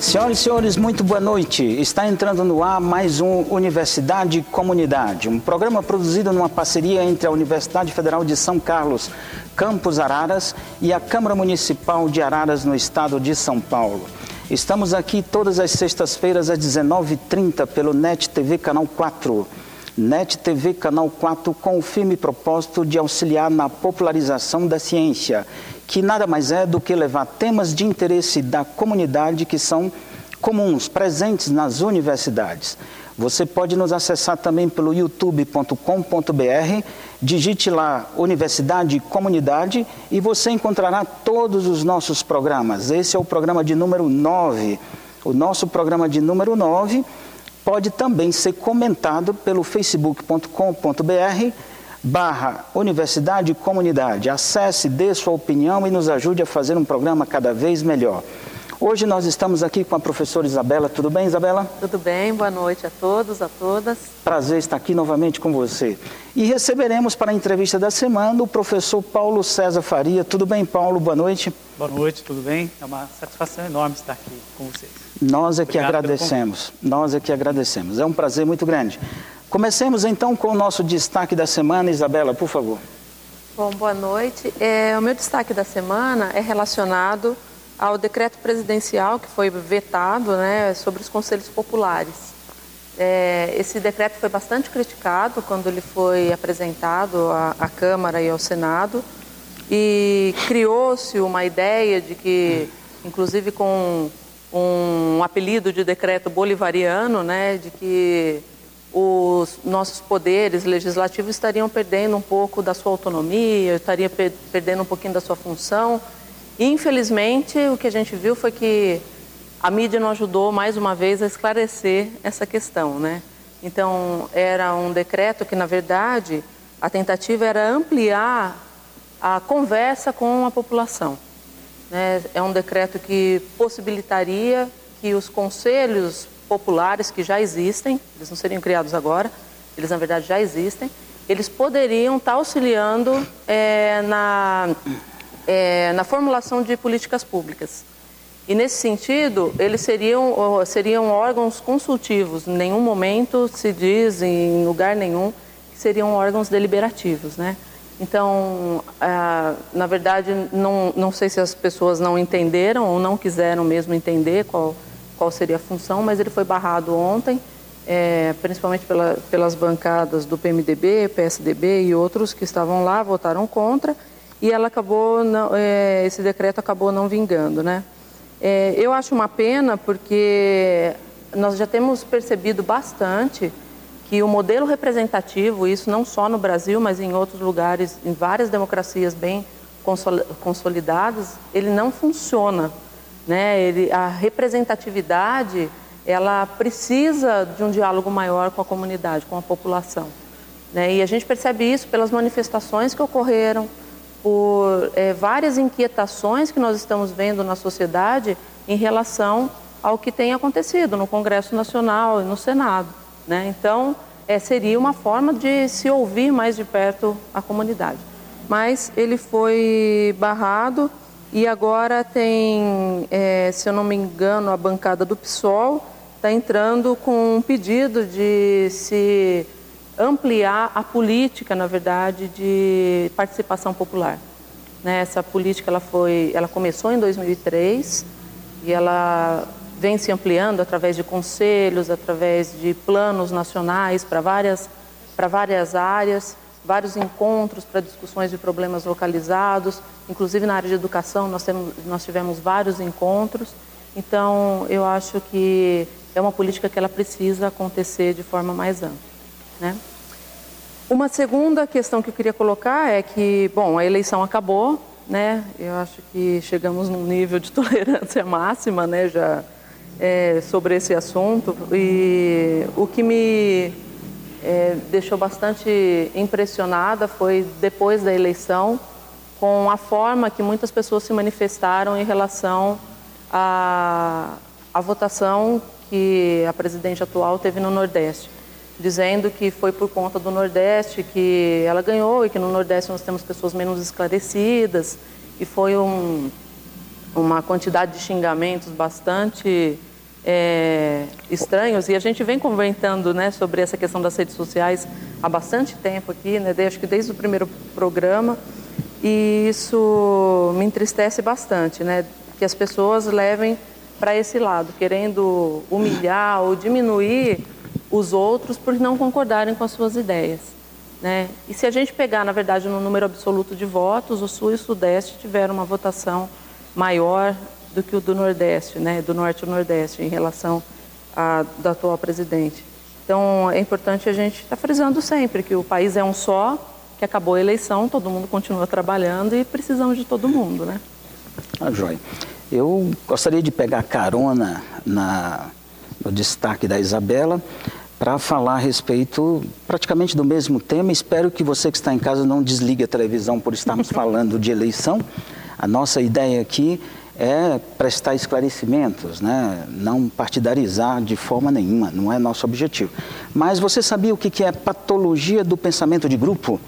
Senhoras e senhores, muito boa noite. Está entrando no ar mais um Universidade e Comunidade, um programa produzido numa parceria entre a Universidade Federal de São Carlos, Campus Araras, e a Câmara Municipal de Araras, no estado de São Paulo. Estamos aqui todas as sextas-feiras às 19h30 pelo NET TV Canal 4. NET TV Canal 4 com o firme propósito de auxiliar na popularização da ciência, que nada mais é do que levar temas de interesse da comunidade que são comuns, presentes nas universidades. Você pode nos acessar também pelo youtube.com.br, digite lá Universidade e Comunidade e você encontrará todos os nossos programas. Esse é o programa de número 9. O nosso programa de número 9 pode também ser comentado pelo facebook.com.br/Universidade e Comunidade. Acesse, dê sua opinião e nos ajude a fazer um programa cada vez melhor. Hoje nós estamos aqui com a professora Isabela. Tudo bem, Isabela? Tudo bem, boa noite a todos, a todas. Prazer estar aqui novamente com você. E receberemos para a entrevista da semana o professor Paulo César Faria. Tudo bem, Paulo? Boa noite. Boa noite, tudo bem? É uma satisfação enorme estar aqui com vocês. Nós é que agradecemos. Nós é que agradecemos. É um prazer muito grande. Comecemos então com o nosso destaque da semana. Isabela, por favor. Bom, boa noite. O meu destaque da semana é relacionado ao decreto presidencial que foi vetado, sobre os conselhos populares. Esse decreto foi bastante criticado quando ele foi apresentado à Câmara e ao Senado e criou-se uma ideia de que, inclusive com um apelido de decreto bolivariano, de que os nossos poderes legislativos estariam perdendo um pouco da sua autonomia, estariam perdendo um pouquinho da sua função. E, infelizmente, o que a gente viu foi que a mídia não ajudou, mais uma vez, a esclarecer essa questão, Então, era um decreto que, na verdade, a tentativa era ampliar a conversa com a população. É um decreto que possibilitaria que os conselhos populares que já existem, eles não seriam criados agora, eles na verdade já existem, eles poderiam estar auxiliando na formulação de políticas públicas. E nesse sentido, eles seriam órgãos consultivos, em nenhum momento se diz, em lugar nenhum, que seriam órgãos deliberativos, Então, na verdade, não sei se as pessoas não entenderam ou não quiseram mesmo entender qual seria a função, mas ele foi barrado ontem, principalmente pelas bancadas do PMDB, PSDB e outros que estavam lá, votaram contra, e esse decreto acabou não vingando, Eu acho uma pena porque nós já temos percebido bastante que o modelo representativo, isso não só no Brasil, mas em outros lugares, em várias democracias bem consolidadas, ele não funciona. A representatividade, ela precisa de um diálogo maior com a comunidade, com a população. E a gente percebe isso pelas manifestações que ocorreram, por várias inquietações que nós estamos vendo na sociedade em relação ao que tem acontecido no Congresso Nacional e no Senado. Então, seria uma forma de se ouvir mais de perto a comunidade. Mas ele foi barrado e agora tem, se eu não me engano, a bancada do PSOL está entrando com um pedido de se ampliar a política, na verdade, de participação popular. Essa política ela começou em 2003 e ela vem se ampliando através de conselhos, através de planos nacionais para várias áreas, vários encontros para discussões de problemas localizados, inclusive na área de educação nós tivemos vários encontros. Então, eu acho que é uma política que ela precisa acontecer de forma mais ampla. Uma segunda questão que eu queria colocar é que, a eleição acabou, Eu acho que chegamos num nível de tolerância máxima, já sobre esse assunto. E o que me deixou bastante impressionada foi, depois da eleição, com a forma que muitas pessoas se manifestaram em relação à votação que a presidente atual teve no Nordeste, dizendo que foi por conta do Nordeste que ela ganhou e que no Nordeste nós temos pessoas menos esclarecidas, e foi uma quantidade de xingamentos bastante estranhos, e a gente vem comentando, né, sobre essa questão das redes sociais há bastante tempo aqui, né, acho que desde o primeiro programa, e isso me entristece bastante, né, que as pessoas levem para esse lado, querendo humilhar ou diminuir os outros por não concordarem com as suas ideias, né? E se a gente pegar, na verdade, no número absoluto de votos, o Sul e o Sudeste tiveram uma votação maior do que o do Nordeste, né? Do Norte e o Nordeste, em relação da atual presidente. Então, é importante a gente estar frisando sempre que o país é um só, que acabou a eleição, todo mundo continua trabalhando e precisamos de todo mundo, né? Joia. Eu gostaria de pegar carona no destaque da Isabela para falar a respeito praticamente do mesmo tema. Espero que você que está em casa não desligue a televisão por estarmos falando de eleição. A nossa ideia aqui é prestar esclarecimentos, né? Não partidarizar de forma nenhuma, não é nosso objetivo. Mas você sabia o que é patologia do pensamento de grupo?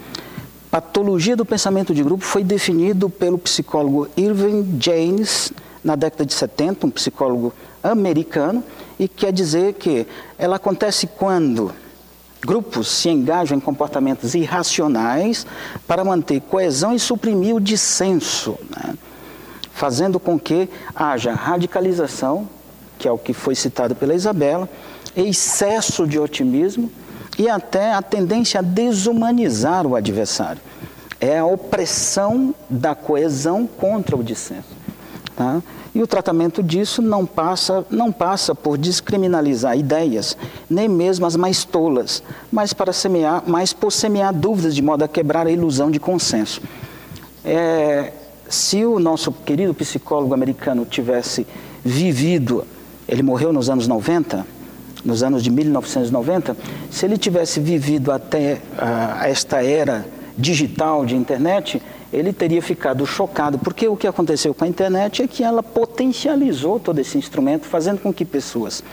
Patologia do pensamento de grupo foi definido pelo psicólogo Irving James na década de 70, um psicólogo americano, e quer dizer que ela acontece quando grupos se engajam em comportamentos irracionais para manter coesão e suprimir o dissenso, né? Fazendo com que haja radicalização, que é o que foi citado pela Isabela, excesso de otimismo e até a tendência a desumanizar o adversário. É a opressão da coesão contra o dissenso. Tá? E o tratamento disso não passa por descriminalizar ideias, nem mesmo as mais tolas, mas por semear dúvidas de modo a quebrar a ilusão de consenso. Se o nosso querido psicólogo americano tivesse vivido, ele morreu nos anos 90, nos anos de 1990, se ele tivesse vivido até esta era digital de internet, ele teria ficado chocado, porque o que aconteceu com a internet é que ela potencializou todo esse instrumento, fazendo com que pessoas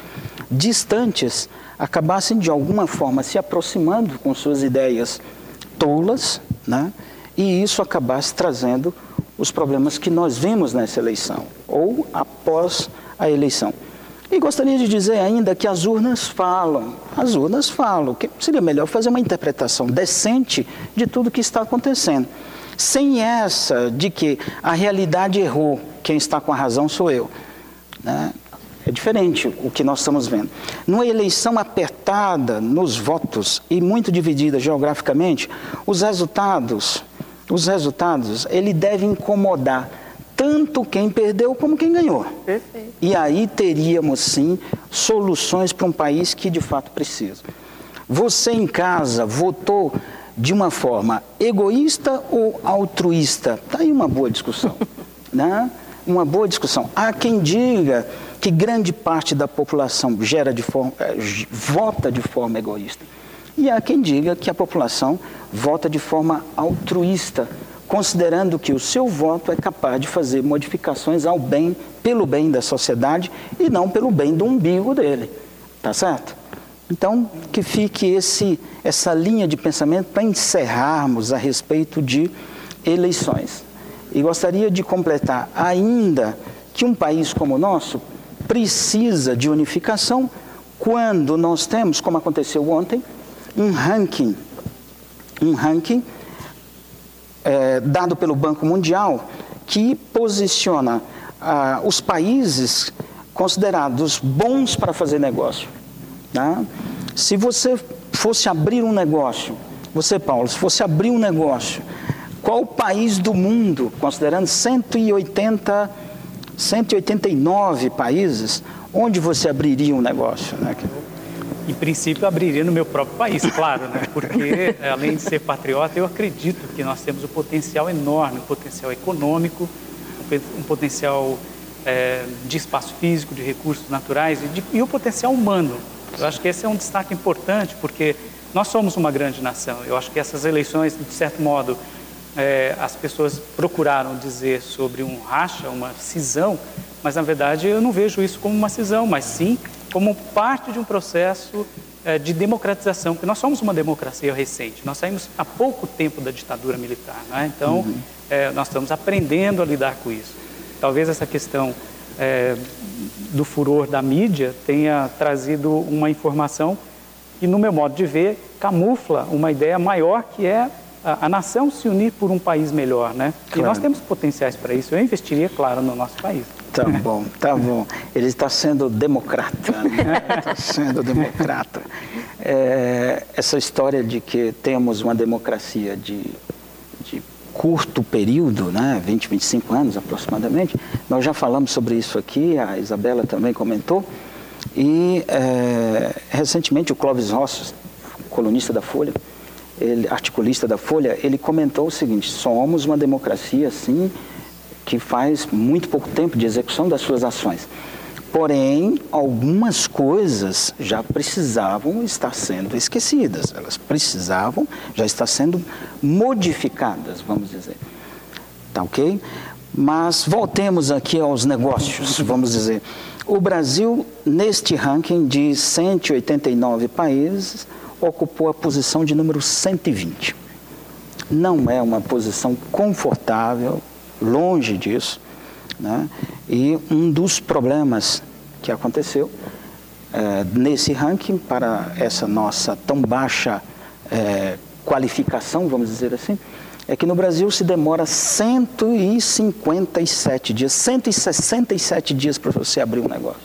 distantes acabassem de alguma forma se aproximando com suas ideias tolas, né? E isso acabasse trazendo os problemas que nós vimos nessa eleição, ou após a eleição. E gostaria de dizer ainda que as urnas falam, que seria melhor fazer uma interpretação decente de tudo que está acontecendo. Sem essa de que a realidade errou, quem está com a razão sou eu, né? É diferente o que nós estamos vendo. Numa eleição apertada nos votos e muito dividida geograficamente, os resultados, ele deve incomodar tanto quem perdeu como quem ganhou. Perfeito. E aí teríamos, sim, soluções para um país que de fato precisa. Você em casa votou de uma forma egoísta ou altruísta? Está aí uma boa discussão, né? Uma boa discussão. Há quem diga que grande parte da população vota de forma egoísta. E há quem diga que a população vota de forma altruísta, considerando que o seu voto é capaz de fazer modificações ao bem, pelo bem da sociedade e não pelo bem do umbigo dele. Tá certo? Então, que fique essa linha de pensamento para encerrarmos a respeito de eleições. E gostaria de completar ainda que um país como o nosso precisa de unificação quando nós temos, como aconteceu ontem, um ranking dado pelo Banco Mundial que posiciona os países considerados bons para fazer negócio. Tá? Se você fosse abrir um negócio, você, Paulo, se fosse abrir um negócio, qual país do mundo, considerando 189 países, onde você abriria um negócio? Né? Em princípio, eu abriria no meu próprio país, claro, né? Porque, além de ser patriota, eu acredito que nós temos um potencial enorme, um potencial econômico, um potencial de espaço físico, de recursos naturais e o potencial humano. Eu acho que esse é um destaque importante, porque nós somos uma grande nação. Eu acho que essas eleições, de certo modo, as pessoas procuraram dizer sobre um racha, uma cisão, mas, na verdade, eu não vejo isso como uma cisão, mas sim como parte de um processo de democratização, porque nós somos uma democracia recente, nós saímos há pouco tempo da ditadura militar, né? Então, nós estamos aprendendo a lidar com isso. Talvez essa questão do furor da mídia, tenha trazido uma informação que, no meu modo de ver, camufla uma ideia maior, que é a nação se unir por um país melhor, né? Claro. E nós temos potenciais para isso. Eu investiria, claro, no nosso país. Tá bom, tá bom. Ele está sendo democrata, né? Está sendo democrata. Essa história de que temos uma democracia de curto período, né? 20, 25 anos aproximadamente, nós já falamos sobre isso aqui, a Isabela também comentou, e recentemente o Clóvis Rossi, colunista da Folha, articulista da Folha, ele comentou o seguinte: somos uma democracia, sim, que faz muito pouco tempo de execução das suas ações. Porém, algumas coisas já precisavam estar sendo esquecidas, elas precisavam já estar sendo modificadas, vamos dizer. Tá ok? Mas voltemos aqui aos negócios, vamos dizer. O Brasil, neste ranking de 189 países, ocupou a posição de número 120. Não é uma posição confortável, longe disso, né? E um dos problemas que aconteceu nesse ranking, para essa nossa tão baixa qualificação, vamos dizer assim, é que no Brasil se demora 157 dias, 167 dias para você abrir um negócio.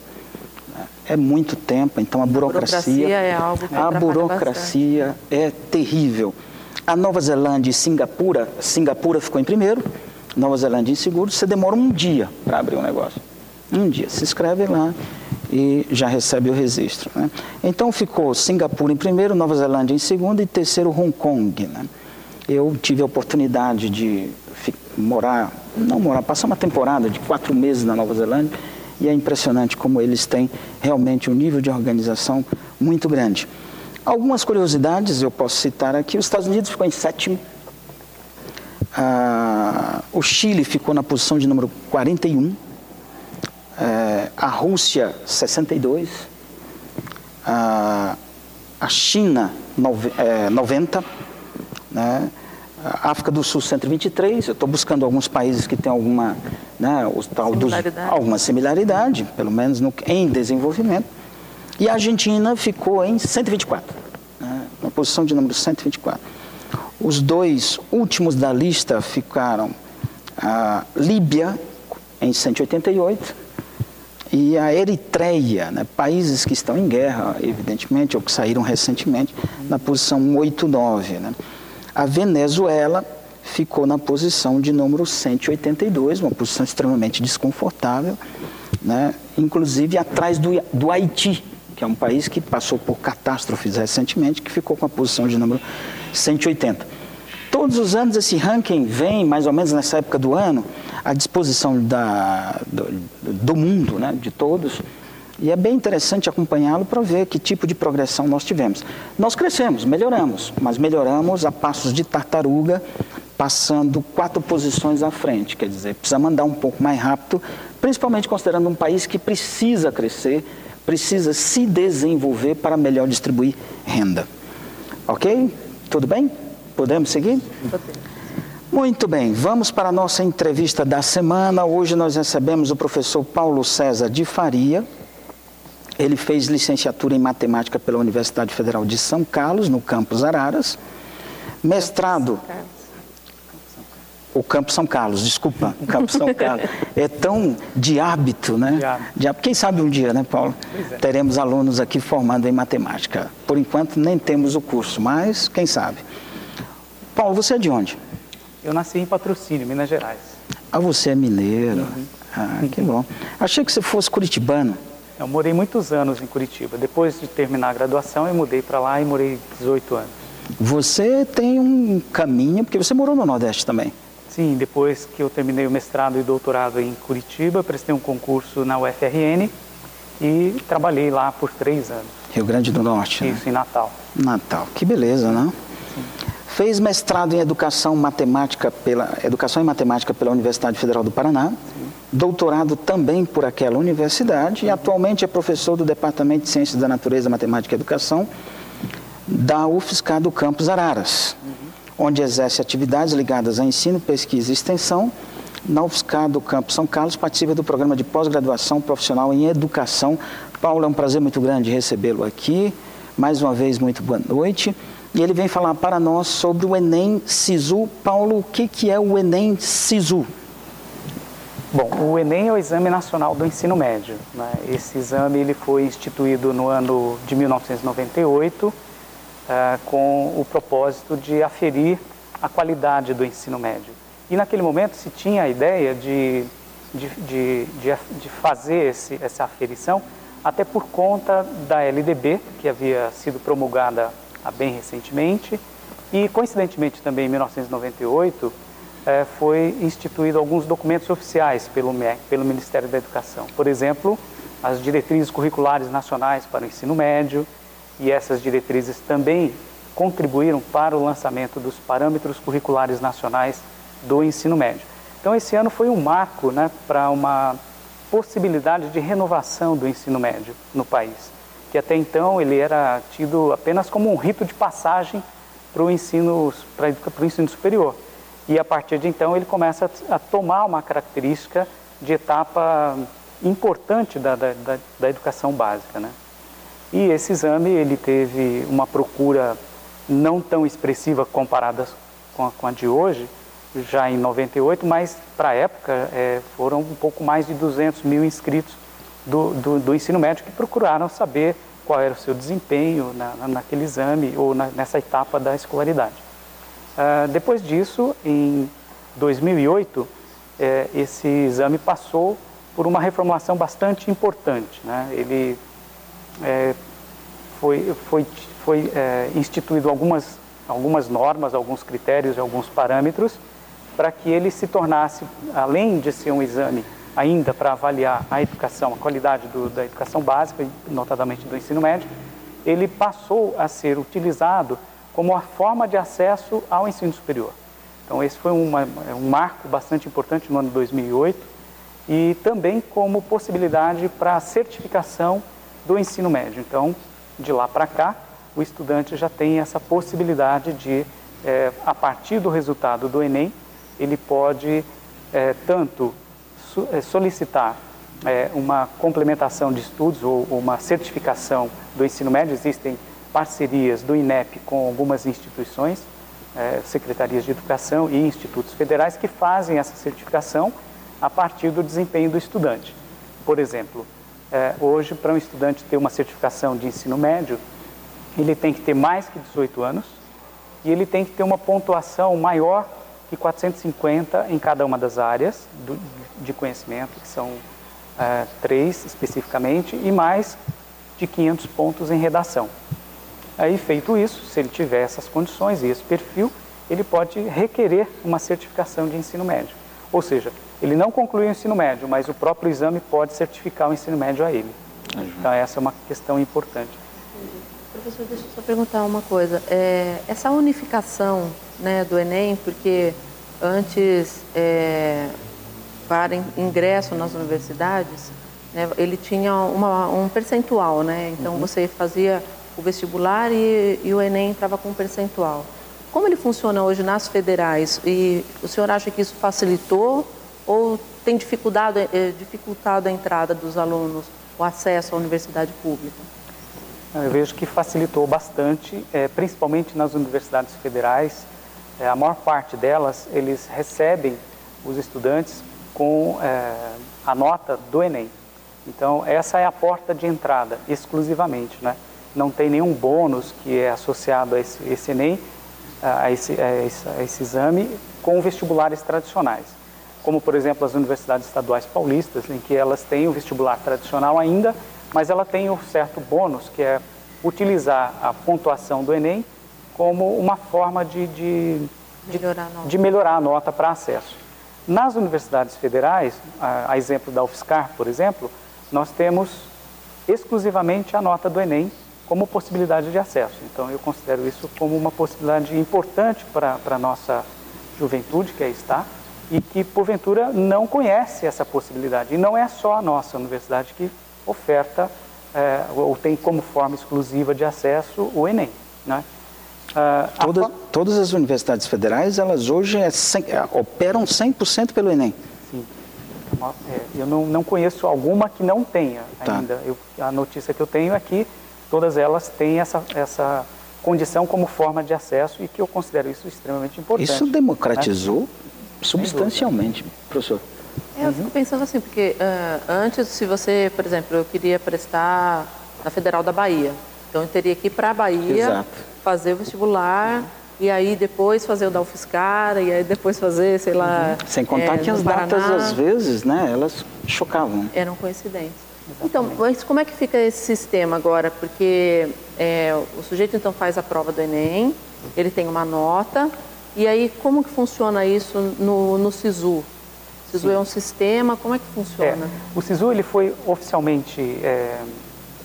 É muito tempo, então a burocracia é algo que burocracia é terrível. A Nova Zelândia e Singapura ficou em primeiro, Nova Zelândia em segundo. Você demora um dia para abrir um negócio. Um dia, se inscreve lá e já recebe o registro, né? Então ficou Singapura em primeiro, Nova Zelândia em segundo e terceiro Hong Kong, né? Eu tive a oportunidade de passar uma temporada de 4 meses na Nova Zelândia, e é impressionante como eles têm realmente um nível de organização muito grande. Algumas curiosidades eu posso citar aqui: os Estados Unidos ficou em 7º, o Chile ficou na posição de número 41, a Rússia 62, a China 90, né? A África do Sul 123, eu estou buscando alguns países que têm alguma, né, alguma similaridade, pelo menos em desenvolvimento. E a Argentina ficou em 124, né, na posição de número 124. Os dois últimos da lista ficaram a Líbia em 188 e a Eritreia, né, países que estão em guerra, evidentemente, ou que saíram recentemente, na posição 189, né. A Venezuela ficou na posição de número 182, uma posição extremamente desconfortável, né? Inclusive atrás do Haiti, que é um país que passou por catástrofes recentemente, que ficou com a posição de número 180. Todos os anos esse ranking vem, mais ou menos nessa época do ano, à disposição do mundo, né? De todos. E é bem interessante acompanhá-lo para ver que tipo de progressão nós tivemos. Nós crescemos, melhoramos, mas melhoramos a passos de tartaruga, passando 4 posições à frente. Quer dizer, precisa andar um pouco mais rápido, principalmente considerando um país que precisa crescer, precisa se desenvolver para melhor distribuir renda. Ok? Tudo bem? Podemos seguir? Muito bem, vamos para a nossa entrevista da semana. Hoje nós recebemos o professor Paulo César de Faria. Ele fez licenciatura em matemática pela Universidade Federal de São Carlos, no campus Araras. Mestrado... O Campo São Carlos, desculpa, o Campo São Carlos. É tão de hábito, né? Quem sabe um dia, né, Paulo? Teremos alunos aqui formando em matemática. Por enquanto, nem temos o curso, mas quem sabe. Paulo, você é de onde? Eu nasci em Patrocínio, Minas Gerais. Ah, você é mineiro. Que bom. Achei que você fosse curitibano. Eu morei muitos anos em Curitiba. Depois de terminar a graduação, eu mudei para lá e morei 18 anos. Você tem um caminho, porque você morou no Nordeste também. Sim, depois que eu terminei o mestrado e doutorado em Curitiba, prestei um concurso na UFRN e trabalhei lá por 3 anos. Rio Grande do Norte, Isso, né? Em Natal. Natal, que beleza, não? Sim. Fez mestrado em Educação e Matemática pela Universidade Federal do Paraná. Sim. Doutorado também por aquela universidade e atualmente é professor do Departamento de Ciências da Natureza, Matemática e Educação da UFSCar do campus Araras, onde exerce atividades ligadas a ensino, pesquisa e extensão, na UFSCar do Campus São Carlos, participa do programa de pós-graduação profissional em educação. Paulo, é um prazer muito grande recebê-lo aqui. Mais uma vez, muito boa noite. E ele vem falar para nós sobre o Enem Sisu. Paulo, o que é o Enem Sisu? Bom, o Enem é o Exame Nacional do Ensino Médio, né? Esse exame ele foi instituído no ano de 1998 com o propósito de aferir a qualidade do ensino médio. E naquele momento se tinha a ideia de fazer essa aferição até por conta da LDB, que havia sido promulgada bem recentemente, e coincidentemente também em 1998 foi instituído alguns documentos oficiais pelo MEC, pelo Ministério da Educação. Por exemplo, as diretrizes curriculares nacionais para o ensino médio, e essas diretrizes também contribuíram para o lançamento dos parâmetros curriculares nacionais do ensino médio. Então esse ano foi um marco, né, para uma possibilidade de renovação do ensino médio no país, que até então ele era tido apenas como um rito de passagem para o ensino superior. E a partir de então ele começa a tomar uma característica de etapa importante da educação básica, né? E esse exame ele teve uma procura não tão expressiva comparada com a de hoje, já em 98, mas para a época foram um pouco mais de 200 mil inscritos do ensino médio que procuraram saber qual era o seu desempenho naquele exame ou nessa etapa da escolaridade. Depois disso, em 2008, esse exame passou por uma reformulação bastante importante, né? Ele foi instituído algumas normas, alguns critérios e alguns parâmetros para que ele se tornasse, além de ser um exame ainda para avaliar a educação, a qualidade da educação básica, notadamente do ensino médio, ele passou a ser utilizado como a forma de acesso ao ensino superior. Então esse foi um marco bastante importante no ano 2008 e também como possibilidade para a certificação do ensino médio. Então, de lá para cá, o estudante já tem essa possibilidade de, a partir do resultado do Enem, ele pode tanto solicitar uma complementação de estudos ou uma certificação do ensino médio. Existem parcerias do INEP com algumas instituições, secretarias de educação e institutos federais que fazem essa certificação a partir do desempenho do estudante. Por exemplo, hoje, para um estudante ter uma certificação de ensino médio, ele tem que ter mais que 18 anos e ele tem que ter uma pontuação maior que 450 em cada uma das áreas de conhecimento, que são 3 especificamente, e mais de 500 pontos em redação. Aí, feito isso, se ele tiver essas condições e esse perfil, ele pode requerer uma certificação de ensino médio. Ou seja, ele não concluiu o ensino médio, mas o próprio exame pode certificar o ensino médio a ele. Então, essa é uma questão importante. Professor, deixa eu só perguntar uma coisa. Essa unificação, né, do Enem, porque antes, para ingresso nas universidades, né, ele tinha um percentual, né? Então, você fazia o vestibular e o Enem entrava com um percentual. Como ele funciona hoje nas federais? E o senhor acha que isso facilitou ou tem dificultado a entrada dos alunos, o acesso à universidade pública? Eu vejo que facilitou bastante, principalmente nas universidades federais. A maior parte delas, eles recebem os estudantes com a nota do Enem. Então, essa é a porta de entrada, exclusivamente, né? Não tem nenhum bônus que é associado a esse Enem, a esse exame, com vestibulares tradicionais. Como, por exemplo, as universidades estaduais paulistas, em que elas têm o vestibular tradicional ainda, mas ela tem um certo bônus, que é utilizar a pontuação do Enem como uma forma de melhorar a nota para acesso. Nas universidades federais, a exemplo da UFSCar, por exemplo, nós temos exclusivamente a nota do Enem como possibilidade de acesso. Então, eu considero isso como uma possibilidade importante para a nossa juventude, que aí está, e que, porventura, não conhece essa possibilidade. E não é só a nossa universidade que oferta ou tem como forma exclusiva de acesso o Enem, né? Todas as universidades federais, elas hoje operam 100% pelo Enem. sim. Eu não conheço alguma que não tenha ainda. A notícia que eu tenho é que todas elas têm essa condição como forma de acesso e que eu considero isso extremamente importante. Isso democratizou, né, substancialmente, professor. Eu fico pensando assim, porque antes, se você, por exemplo, eu queria prestar na Federal da Bahia, então eu teria que ir para a Bahia, exato, fazer o vestibular, e aí depois fazer o da UFSCar, e aí depois fazer, sei lá... Sem contar que as datas, às vezes, né, elas chocavam. Eram coincidentes. Então, mas como é que fica esse sistema agora? Porque o sujeito, então, faz a prova do Enem, ele tem uma nota, e aí como que funciona isso no SISU? O SISU é um sistema, como é que funciona? O SISU ele foi oficialmente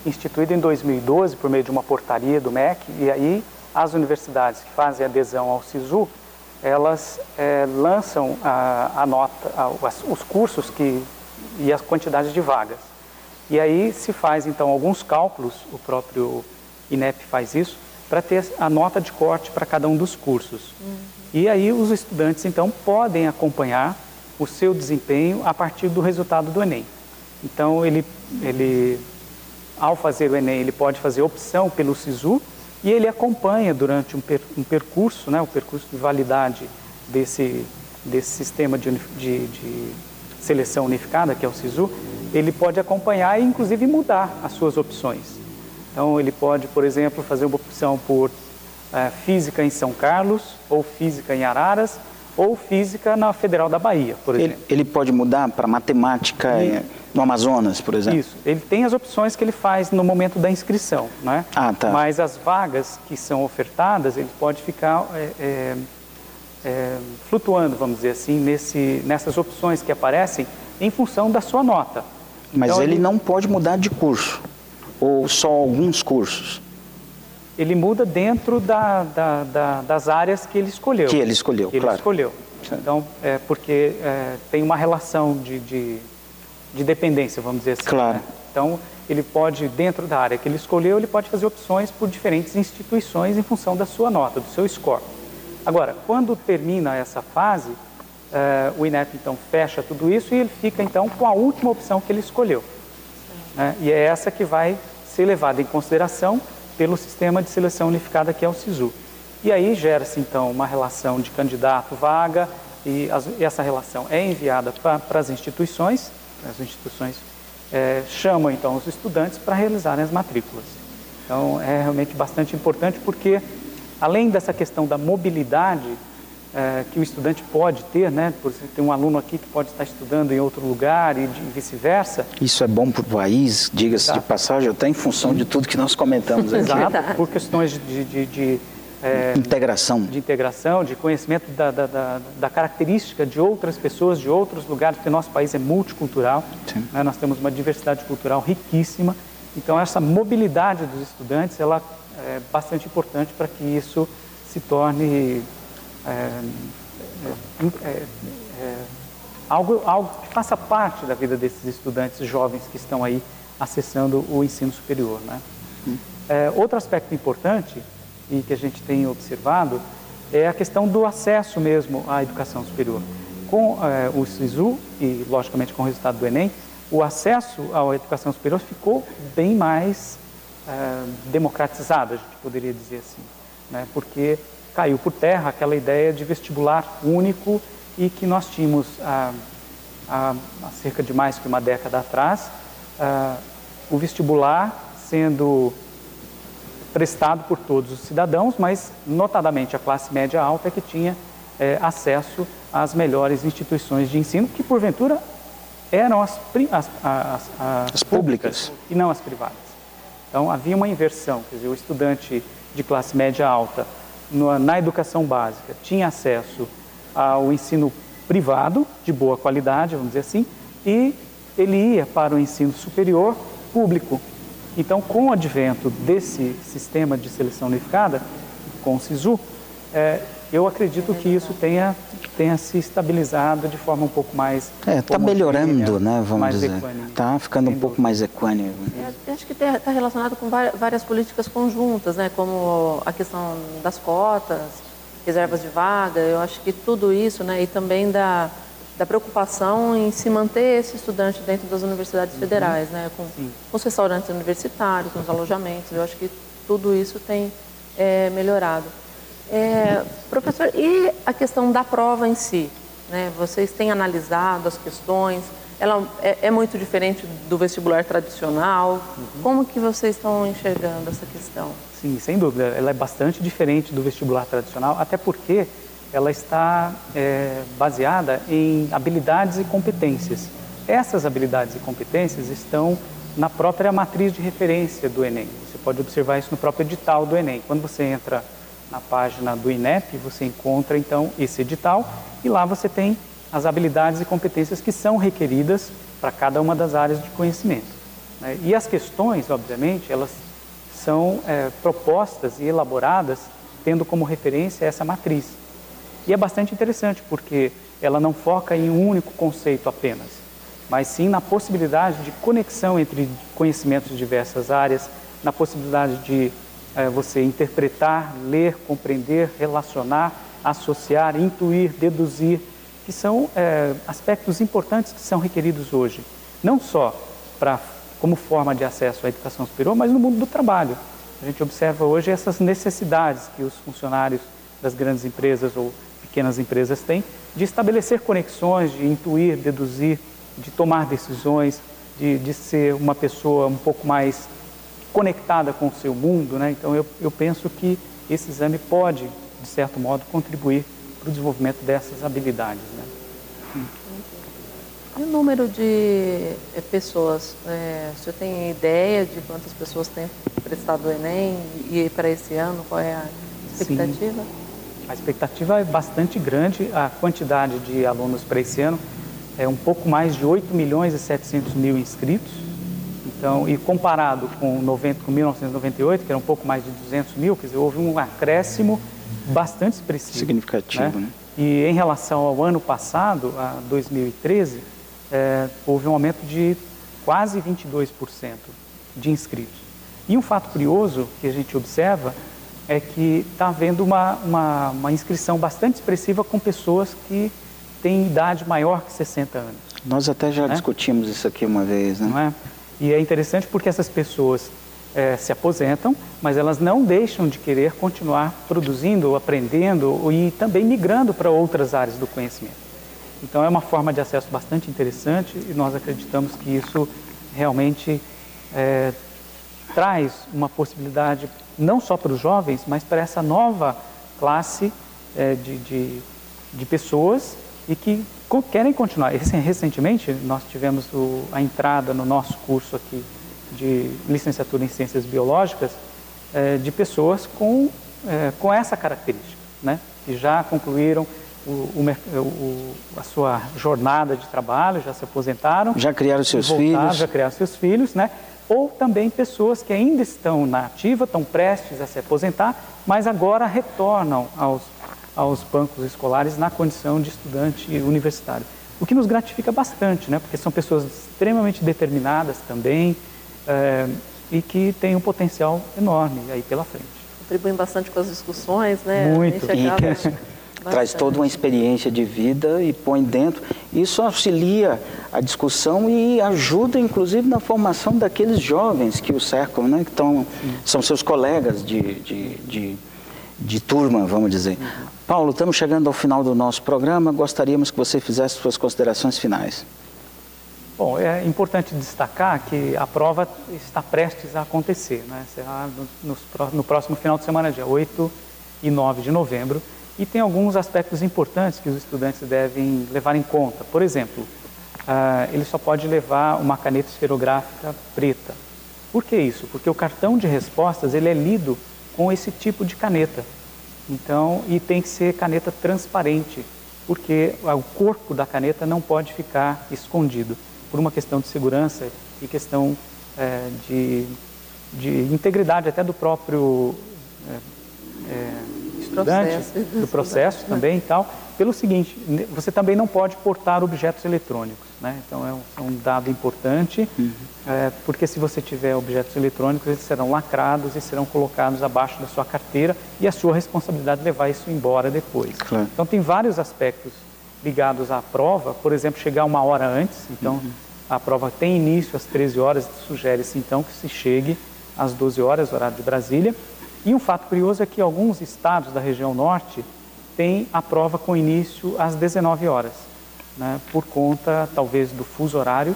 instituído em 2012 por meio de uma portaria do MEC, e aí as universidades que fazem adesão ao SISU, elas lançam a nota, os cursos e as quantidades de vagas. E aí se faz, então, alguns cálculos, o próprio INEP faz isso, para ter a nota de corte para cada um dos cursos. E aí os estudantes, então, podem acompanhar o seu desempenho a partir do resultado do Enem. Então, ele ao fazer o Enem, ele pode fazer opção pelo SISU e ele acompanha durante um percurso, né, o percurso de validade desse sistema de seleção unificada, que é o SISU, ele pode acompanhar e, inclusive, mudar as suas opções. Então, ele pode, por exemplo, fazer uma opção por Física em São Carlos, ou Física em Araras, ou Física na Federal da Bahia, por exemplo. Ele pode mudar para Matemática no Amazonas, por exemplo? Isso. Ele tem as opções que ele faz no momento da inscrição, né? Tá. Mas as vagas que são ofertadas, ele pode ficar flutuando, vamos dizer assim, nessas opções que aparecem em função da sua nota. Mas então, ele não pode mudar de curso, ou só alguns cursos? Ele muda dentro das áreas que ele escolheu. Que ele escolheu, claro. Ele escolheu. Então, porque tem uma relação de dependência, vamos dizer assim. Claro. Né? Então, ele pode, dentro da área que ele escolheu, ele pode fazer opções por diferentes instituições em função da sua nota, do seu score. Agora, quando termina essa fase, o INEP, então, fecha tudo isso e ele fica, então, com a última opção que ele escolheu. Né? E é essa que vai ser levada em consideração pelo sistema de seleção unificada que é o SISU. E aí gera-se, então, uma relação de candidato-vaga e essa relação é enviada para as instituições chamam, então, os estudantes para realizarem as matrículas. Então, é realmente bastante importante porque, além dessa questão da mobilidade que o estudante pode ter, né? Por exemplo, tem um aluno aqui que pode estar estudando em outro lugar e vice-versa. Isso é bom para o país, diga-se de passagem, até em função de tudo que nós comentamos aqui. Exato, por questões de integração. De integração, de conhecimento da característica de outras pessoas, de outros lugares, porque nosso país é multicultural, né? Nós temos uma diversidade cultural riquíssima. Então, essa mobilidade dos estudantes, ela é bastante importante para que isso se torne algo que faça parte da vida desses estudantes jovens que estão aí acessando o ensino superior, né? Outro aspecto importante e que a gente tem observado é a questão do acesso mesmo à educação superior. Com o SISU e, logicamente, com o resultado do Enem, o acesso à educação superior ficou bem mais democratizado, a gente poderia dizer assim, né? Porque caiu por terra aquela ideia de vestibular único e que nós tínhamos há cerca de mais que uma década atrás, o vestibular sendo prestado por todos os cidadãos, mas notadamente a classe média alta que tinha acesso às melhores instituições de ensino, que porventura eram as públicas e não as privadas. Então havia uma inversão, quer dizer, o estudante de classe média alta na educação básica tinha acesso ao ensino privado de boa qualidade, vamos dizer assim, e ele ia para o ensino superior público. Então, com o advento desse sistema de seleção unificada, com o SISU, eu acredito que isso tenha se estabilizado de forma um pouco mais... Está melhorando, né, vamos dizer. Está ficando um pouco mais equânime. Acho que está relacionado com várias políticas conjuntas, né, como a questão das cotas, reservas de vaga. Eu acho que tudo isso, né, e também da preocupação em se manter esse estudante dentro das universidades federais, né? Com os restaurantes universitários, com os alojamentos. Eu acho que tudo isso tem melhorado. Professor, e a questão da prova em si? Né? Vocês têm analisado as questões? Ela é muito diferente do vestibular tradicional? Como que vocês estão enxergando essa questão? Sim, sem dúvida. Ela é bastante diferente do vestibular tradicional, até porque ela está baseada em habilidades e competências. Essas habilidades e competências estão na própria matriz de referência do Enem. Você pode observar isso no próprio edital do Enem. Quando você entra na página do INEP, você encontra então esse edital e lá você tem as habilidades e competências que são requeridas para cada uma das áreas de conhecimento. Né? E as questões, obviamente, elas são propostas e elaboradas tendo como referência essa matriz. E é bastante interessante porque ela não foca em um único conceito apenas, mas sim na possibilidade de conexão entre conhecimentos de diversas áreas, na possibilidade de você interpretar, ler, compreender, relacionar, associar, intuir, deduzir, que são aspectos importantes que são requeridos hoje, não só como forma de acesso à educação superior, mas no mundo do trabalho. A gente observa hoje essas necessidades que os funcionários das grandes empresas ou pequenas empresas têm de estabelecer conexões, de intuir, deduzir, de tomar decisões, de ser uma pessoa um pouco mais conectada com o seu mundo, né? Então eu penso que esse exame pode, de certo modo, contribuir para o desenvolvimento dessas habilidades, né? E o número de pessoas, o senhor tem ideia de quantas pessoas têm prestado o Enem e para esse ano, qual é a expectativa? Sim. A expectativa é bastante grande, a quantidade de alunos para esse ano é um pouco mais de 8.700.000 inscritos. Então, e comparado com 1998, que era um pouco mais de 200.000, quer dizer, houve um acréscimo bastante expressivo. Significativo, né? E em relação ao ano passado, a 2013, houve um aumento de quase 22% de inscritos. E um fato curioso que a gente observa é que está havendo uma inscrição bastante expressiva com pessoas que têm idade maior que 60 anos. Nós até já discutimos isso aqui uma vez, né? Não é? E é interessante porque essas pessoas se aposentam, mas elas não deixam de querer continuar produzindo, aprendendo e também migrando para outras áreas do conhecimento. Então é uma forma de acesso bastante interessante e nós acreditamos que isso realmente traz uma possibilidade não só para os jovens, mas para essa nova classe de pessoas e que querem continuar. Recentemente, nós tivemos a entrada no nosso curso aqui de licenciatura em Ciências Biológicas de pessoas com essa característica, né? Que já concluíram a sua jornada de trabalho, já se aposentaram. Já criaram seus filhos. Já criaram seus filhos, né? Ou também pessoas que ainda estão na ativa, estão prestes a se aposentar, mas agora retornam aos bancos escolares na condição de estudante universitário. O que nos gratifica bastante, né? Porque são pessoas extremamente determinadas também e que têm um potencial enorme aí pela frente. Contribuem bastante com as discussões, né? Muito. Traz toda uma experiência de vida e põe dentro. Isso auxilia a discussão e ajuda, inclusive, na formação daqueles jovens que o cercam, né? Que são seus colegas de turma, vamos dizer. Paulo, estamos chegando ao final do nosso programa. Gostaríamos que você fizesse suas considerações finais. Bom, é importante destacar que a prova está prestes a acontecer, né? Será no próximo final de semana, dia 8 e 9 de novembro. E tem alguns aspectos importantes que os estudantes devem levar em conta. Por exemplo, ele só pode levar uma caneta esferográfica preta. Por que isso? Porque o cartão de respostas ele é lido com esse tipo de caneta. Então, e tem que ser caneta transparente, porque o corpo da caneta não pode ficar escondido, por uma questão de segurança e questão de integridade até do próprio estudante, do processo também e tal, pelo seguinte, você também não pode portar objetos eletrônicos, né? Então é um dado importante, porque se você tiver objetos eletrônicos, eles serão lacrados e serão colocados abaixo da sua carteira e a sua responsabilidade é levar isso embora depois. Claro. Então tem vários aspectos ligados à prova, por exemplo, chegar 1 hora antes. Então, a prova tem início às 13 horas, sugere-se então que se chegue às 12 horas, horário de Brasília. E um fato curioso é que alguns estados da região norte têm a prova com início às 19 horas, né, por conta talvez do fuso horário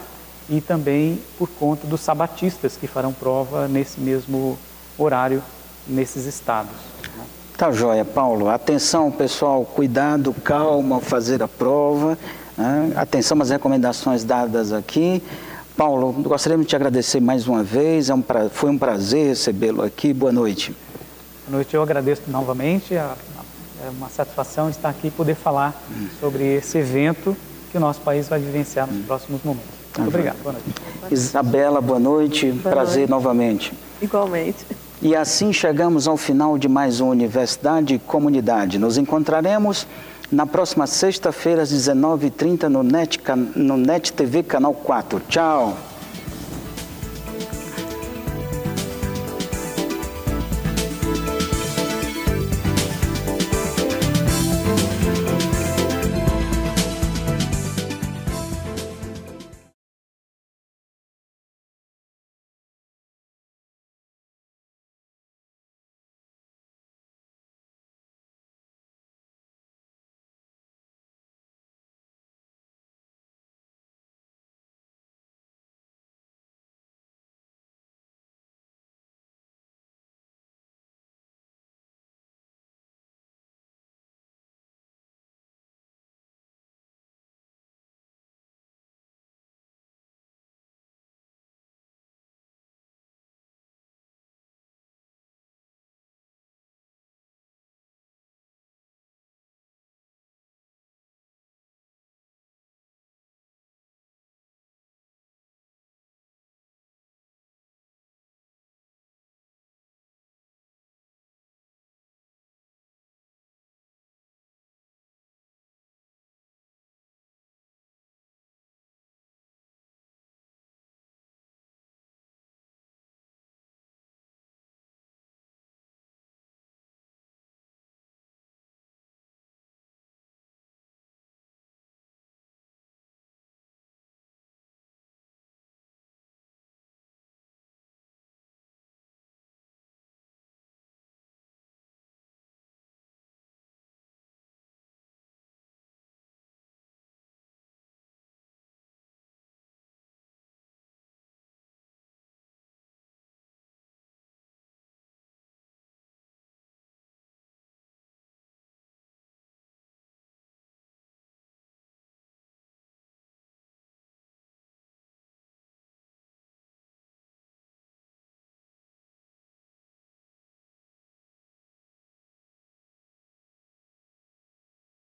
e também por conta dos sabatistas que farão prova nesse mesmo horário nesses estados. Tá joia, Paulo. Atenção, pessoal, cuidado, calma ao fazer a prova, né? Atenção às recomendações dadas aqui. Paulo, gostaríamos de te agradecer mais uma vez, foi um prazer recebê-lo aqui. Boa noite. Boa noite, eu agradeço novamente, é uma satisfação estar aqui e poder falar sobre esse evento que o nosso país vai vivenciar nos próximos momentos. Muito obrigado, boa noite. Isabela, boa noite, prazer novamente. Igualmente. E assim chegamos ao final de mais um Universidade e Comunidade. Nos encontraremos na próxima sexta-feira às 19h30 no NET TV Canal 4. Tchau!